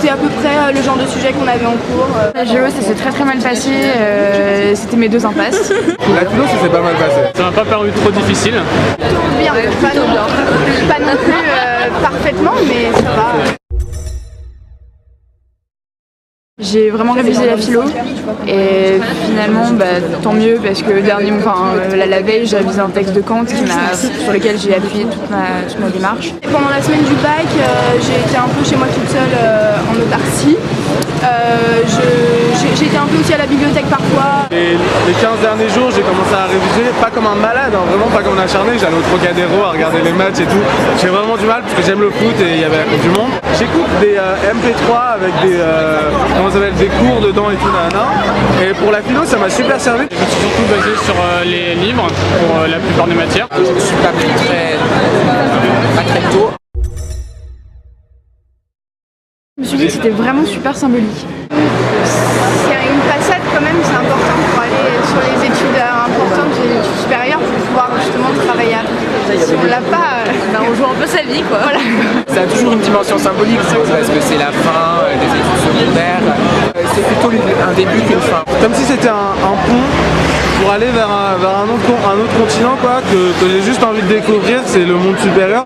c'est à peu près le genre de sujet qu'on avait en cours. La géo, ça s'est très mal passé, c'était mes 2 impasses. La philo, ça s'est pas mal passé. Ça m'a pas paru trop difficile. Bien, pas non plus parfaitement, mais ça va. J'ai vraiment révisé la philo et finalement tant mieux parce que la veille j'ai révisé un texte de Kant sur lequel j'ai appuyé toute ma démarche. Et pendant la semaine du bac, j'ai été un peu chez moi toute seule en autarcie. J'ai été un peu aussi à la bibliothèque parfois. Et les 15 derniers jours, j'ai commencé à réviser, pas comme un malade, hein, vraiment pas comme un acharné. J'allais au Trocadéro à regarder les matchs et tout. J'ai vraiment du mal parce que j'aime le foot et il y avait du monde. J'écoute des MP3 avec des cours dedans et tout, et pour la philo, ça m'a super servi. Je me suis surtout basé sur les livres pour la plupart des matières. Je ne suis pas pris pas très tôt. Je me suis dit que c'était vraiment super symbolique. C'est une passade quand même, c'est important pour aller sur les études importantes, les études supérieures, pour pouvoir justement travailler après. Si on l'a pas, On joue un peu sa vie quoi. Voilà. Ça a toujours une dimension symbolique, parce que c'est la fin des études secondaires. C'est plutôt un début qu'une fin. Comme si c'était un pont pour aller vers un autre continent quoi, que j'ai juste envie de découvrir, c'est le monde supérieur.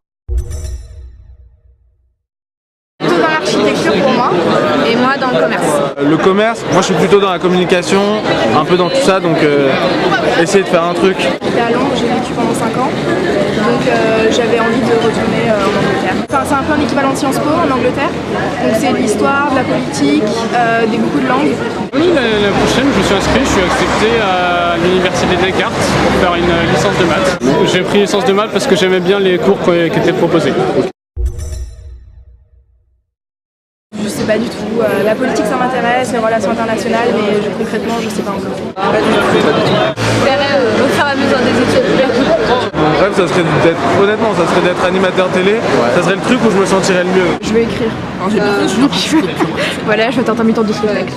plutôt dans l'architecture pour moi. Et moi dans le commerce. Le commerce, moi je suis plutôt dans la communication, un peu dans tout ça, donc essayer de faire un truc. J'étais à Londres, j'ai vécu pendant 5 ans, donc j'avais envie de retourner en Angleterre. Enfin, c'est un peu un équivalent de Sciences Po en Angleterre, donc c'est de l'histoire, de la politique, beaucoup de langues. Oui, la prochaine, je me suis inscrit, je suis accepté à l'université Descartes pour faire une licence de maths. J'ai pris licence de maths parce que j'aimais bien les cours qui étaient proposés. Je sais pas du tout, la politique ça m'intéresse, les relations internationales, mais concrètement je sais pas encore. Au fur et à mesure des études. Mon rêve, ça serait d'être animateur télé, ça serait le truc où je me sentirais le mieux. Je vais écrire. Donc voilà, je vais tenter un mi-temps de spectacle.